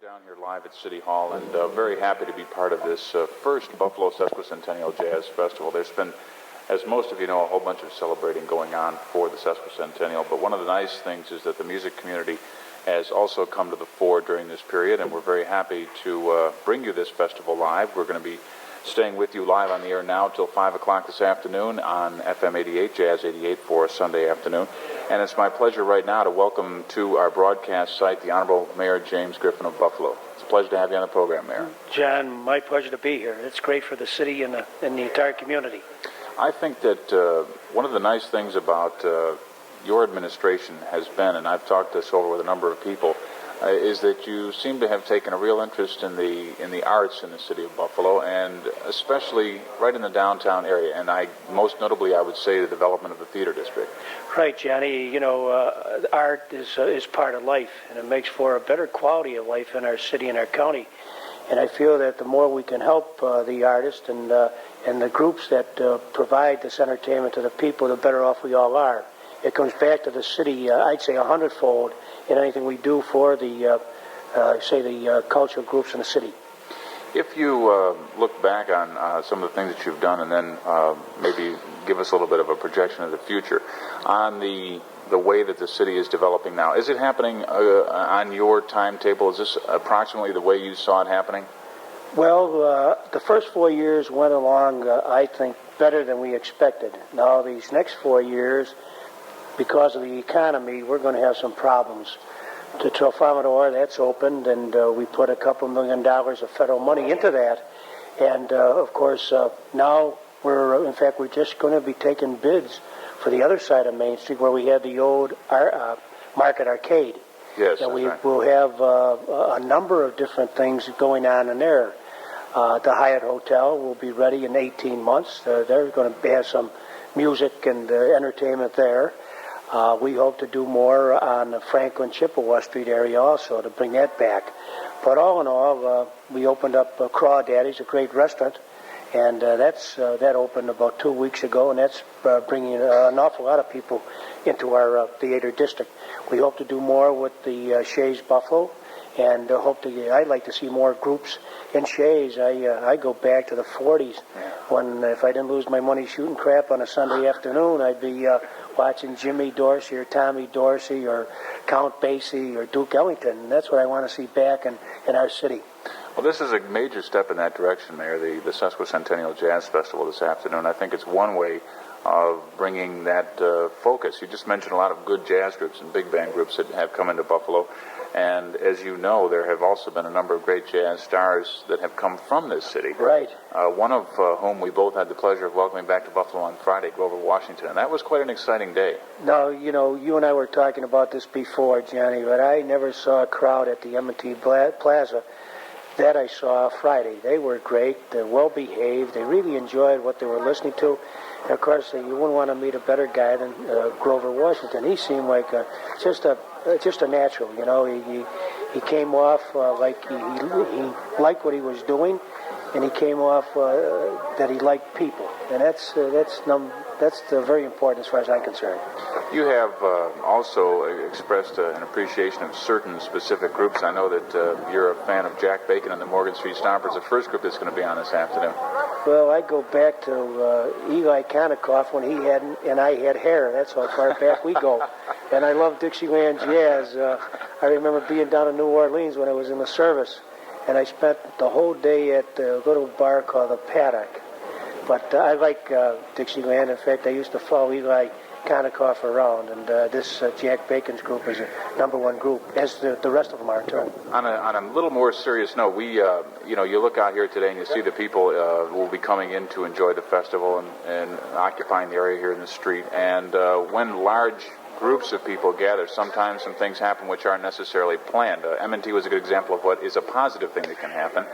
down here live at City Hall, and very happy to be part of this first Buffalo Sesquicentennial Jazz Festival. There's been, as most of you know, a whole bunch of celebrating going on for the Sesquicentennial, but one of the nice things is that the music community has also come to the fore during this period, and we're very happy to bring you this festival live. We're going to be staying with you live on the air now till 5 o'clock this afternoon on FM 88, Jazz 88 for a Sunday afternoon. And it's my pleasure right now to welcome to our broadcast site the Honorable Mayor James Griffin of Buffalo. It's a pleasure to have you on the program, Mayor. John, my pleasure to be here. It's great for the city and the entire community. I think that one of the nice things about your administration has been, and I've talked this over with a number of people, is that you seem to have taken a real interest in the arts in the city of Buffalo, and especially right in the downtown area. And most notably, I would say the development of the theater district. Right, Johnny. You know, art is part of life, and it makes for a better quality of life in our city and our county. And I feel that the more we can help the artists and the groups that provide this entertainment to the people, the better off we all are. It comes back to the city, I'd say, 100-fold in anything we do for the cultural groups in the city. If you look back on some of the things that you've done, and then maybe give us a little bit of a projection of the future on the way that the city is developing now, is it happening on your timetable? Is this approximately the way you saw it happening? Well, the first 4 years went along, I think, better than we expected. Now, these next 4 years, because of the economy, we're going to have some problems. The Trofador, that's opened, and we put a couple $1 million of federal money into that. And, of course, now we're just going to be taking bids for the other side of Main Street where we had the old Market Arcade. Yes, and right. We'll have a number of different things going on in there. The Hyatt Hotel will be ready in 18 months. They're going to have some music and entertainment there. We hope to do more on the Franklin Chippewa Street area also to bring that back. But all in all, we opened up Crawdaddy's, a great restaurant, and that opened about 2 weeks ago, and that's bringing an awful lot of people into our theater district. We hope to do more with the Shays Buffalo, and I'd like to see more groups in Shays. I go back to the 40s when, if I didn't lose my money shooting crap on a Sunday afternoon, I'd be watching Jimmy Dorsey or Tommy Dorsey or Count Basie or Duke Ellington. And that's what I want to see back in our city. Well, this is a major step in that direction, Mayor, the Sesquicentennial Jazz Festival this afternoon. I think it's one way of bringing that focus. You just mentioned a lot of good jazz groups and big band groups that have come into Buffalo. And as you know, there have also been a number of great jazz stars that have come from this city. Right. One of whom we both had the pleasure of welcoming back to Buffalo on Friday, Grover Washington. And that was quite an exciting day. Now, you know, you and I were talking about this before, Johnny, but I never saw a crowd at the M&T Plaza that I saw Friday. They were great. They're well-behaved. They really enjoyed what they were listening to. And, of course, you wouldn't want to meet a better guy than Grover Washington. He seemed like just a natural, you know. He came off like he liked what he was doing, and he came off that he liked people, and that's very important as far as I'm concerned. You have also expressed an appreciation of certain specific groups. I know that you're a fan of Jack Bacon and the Morgan Street Stompers, the first group that's going to be on this afternoon. Well, I go back to Eli Konikoff when he had and I had hair. That's how far back we go. And I love Dixieland jazz. I remember being down in New Orleans when I was in the service, and I spent the whole day at a little bar called the Paddock. But I like Dixieland. In fact, I used to follow Eli Konikoff around, and this Jack Bacon's group is a #1 group, as the rest of them are too. On a little more serious note, you look out here today and you see the people who will be coming in to enjoy the festival and occupying the area here in the street. And when large groups of people gather, sometimes some things happen which aren't necessarily planned. M&T was a good example of what is a positive thing that can happen.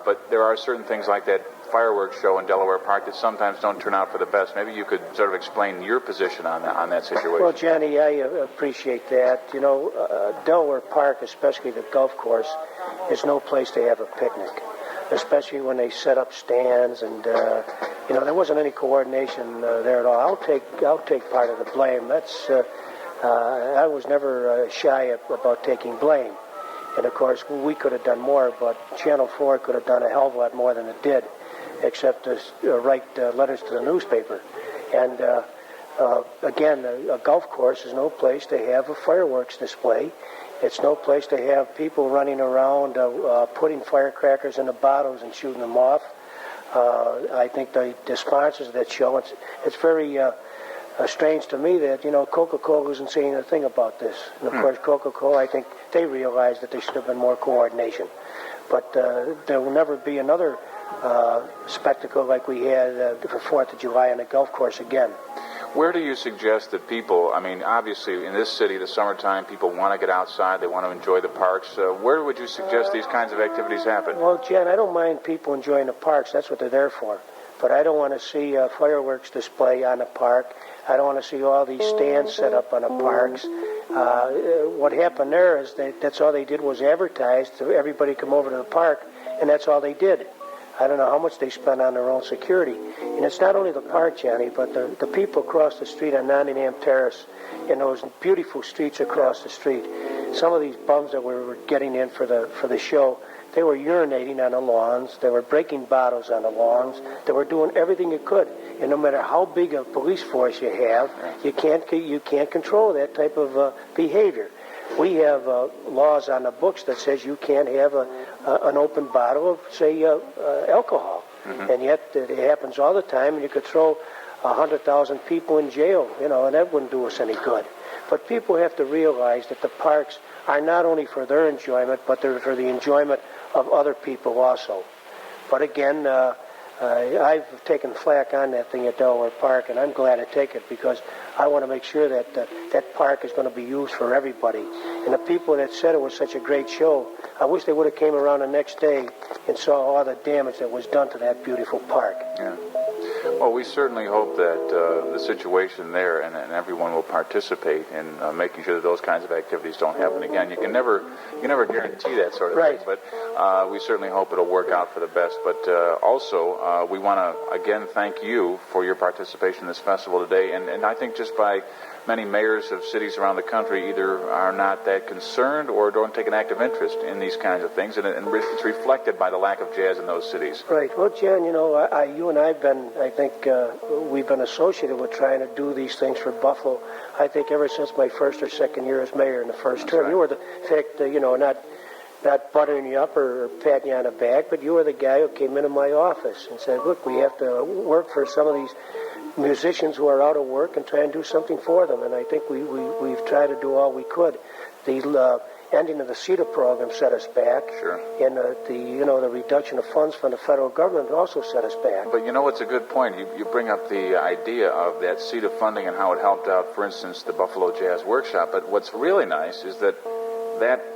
But there are certain things like that fireworks show in Delaware Park that sometimes don't turn out for the best. Maybe you could sort of explain your position on that situation. Well, Johnny, I appreciate that. You know, Delaware Park, especially the golf course, is no place to have a picnic, especially when they set up stands and there wasn't any coordination there at all. I'll take part of the blame. I was never shy about taking blame. And of course, we could have done more, but Channel 4 could have done a hell of a lot more than it did, except to write letters to the newspaper. And again, a golf course is no place to have a fireworks display. It's no place to have people running around putting firecrackers in the bottles and shooting them off. I think the sponsors of that show, it's very strange to me that, Coca-Cola isn't saying a thing about this. And of course, Coca-Cola, I think they realized that there should have been more coordination. But there will never be another spectacle like we had for 4th of July on the golf course again. Where do you suggest that people, obviously in this city, the summertime, people want to get outside, they want to enjoy the parks. Where would you suggest these kinds of activities happen? Well, Jen, I don't mind people enjoying the parks. That's what they're there for. But I don't want to see a fireworks display on the park. I don't want to see all these stands set up on the parks. What happened there is that's all they did was advertise to everybody come over to the park, and that's all they did. I don't know how much they spent on their own security. And it's not only the park, Johnny, but the people across the street on Nottingham Terrace, in those beautiful streets across the street. Some of these bums that were getting in for the show, they were urinating on the lawns. They were breaking bottles on the lawns. They were doing everything you could. And no matter how big a police force you have, you can't control that type of behavior. We have laws on the books that says you can't have an open bottle of, say, alcohol. Mm-hmm. And yet it happens all the time, and you could throw 100,000 people in jail, and that wouldn't do us any good. But people have to realize that the parks are not only for their enjoyment, but they're for the enjoyment of other people also. But again, I've taken flack on that thing at Delaware Park, and I'm glad to take it because I want to make sure that that park is going to be used for everybody. And the people that said it was such a great show, I wish they would have came around the next day and saw all the damage that was done to that beautiful park. Yeah. Well, we certainly hope that the situation there and everyone will participate in making sure that those kinds of activities don't happen again. You can never guarantee that sort of right. thing, but we certainly hope it'll work out for the best. But also, we want to again thank you for your participation in this festival today. And I think just by many mayors of cities around the country either are not that concerned or don't take an active interest in these kinds of things, and it's reflected by the lack of jazz in those cities. Right. Well, Jan, you and I think we've been associated with trying to do these things for Buffalo, I think ever since my first or second year as mayor in the first term. Right. You were the fact, not buttering you up or patting you on the back, but you were the guy who came into my office and said, look, we have to work for some of these musicians who are out of work and try and do something for them. And I think we've tried to do all we could. The ending of the CETA program set us back. Sure. And the reduction of funds from the federal government also set us back. But it's a good point. You bring up the idea of that CETA funding and how it helped out, for instance, the Buffalo Jazz Workshop. But what's really nice is that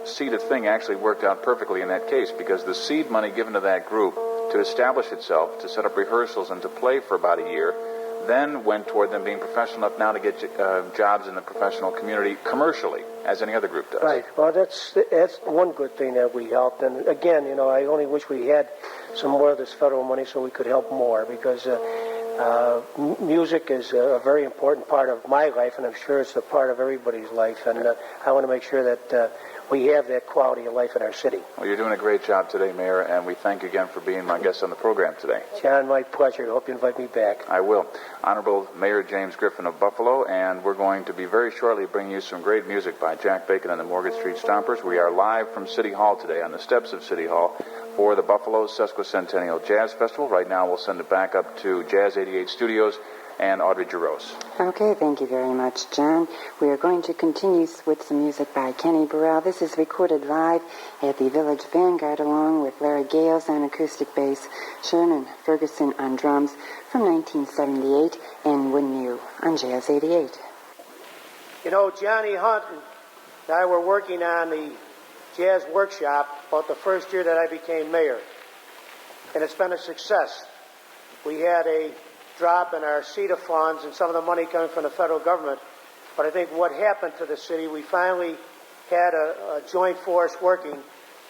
CETA thing actually worked out perfectly in that case, because the seed money given to that group to establish itself, to set up rehearsals and to play for about a year, then went toward them being professional enough now to get jobs in the professional community commercially, as any other group does. Right. Well, that's one good thing that we helped. And again, I only wish we had some more of this federal money so we could help more, because music is a very important part of my life, and I'm sure it's a part of everybody's life. And I want to make sure that we have that quality of life in our city. Well, you're doing a great job today, Mayor, and we thank you again for being my guest on the program today. John, my pleasure. Hope you invite me back. I will. Honorable Mayor James Griffin of Buffalo, and we're going to be very shortly bringing you some great music by Jack Bacon and the Morgan Street Stompers. We are live from City Hall today, on the steps of City Hall, for the Buffalo Sesquicentennial Jazz Festival. Right now, we'll send it back up to Jazz 88 Studios and Audrey Jaros. Okay, thank you very much, John. We are going to continue with some music by Kenny Burrell. This is recorded live at the Village Vanguard, along with Larry Gales on acoustic bass, Sherman Ferguson on drums, from 1978, and Wouldn't You on Jazz 88. Johnny Hunt and I were working on the Jazz Workshop about the first year that I became mayor, and it's been a success. We had a drop in our CETA funds and some of the money coming from the federal government. But I think what happened to the city, we finally had a joint force working,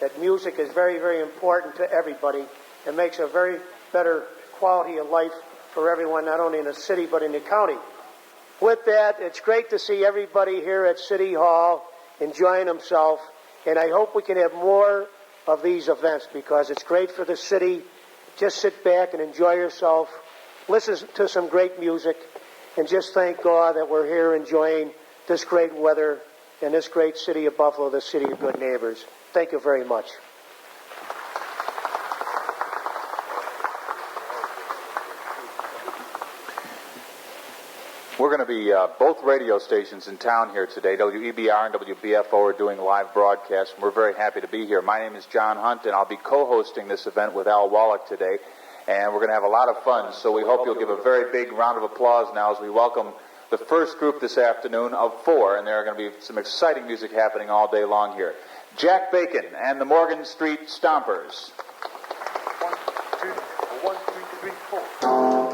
that music is very, very important to everybody. It makes a very better quality of life for everyone, not only in the city but in the county. With that, it's great to see everybody here at City Hall enjoying themselves. And I hope we can have more of these events because it's great for the city. Just sit back and enjoy yourself, listen to some great music, and just thank God that we're here enjoying this great weather in this great city of Buffalo, the city of good neighbors. Thank you very much. We're going to be, both radio stations in town here today, WEBR and WBFO, are doing live broadcasts, and we're very happy to be here. My name is John Hunt, and I'll be co-hosting this event with Al Wallach today, and we're going to have a lot of fun, so we hope you'll give a very big round of applause now as we welcome the first group this afternoon of 4, and there are going to be some exciting music happening all day long here. Jack Bacon and the Morgan Street Stompers. 1, 2, 1, 2, 3, 4.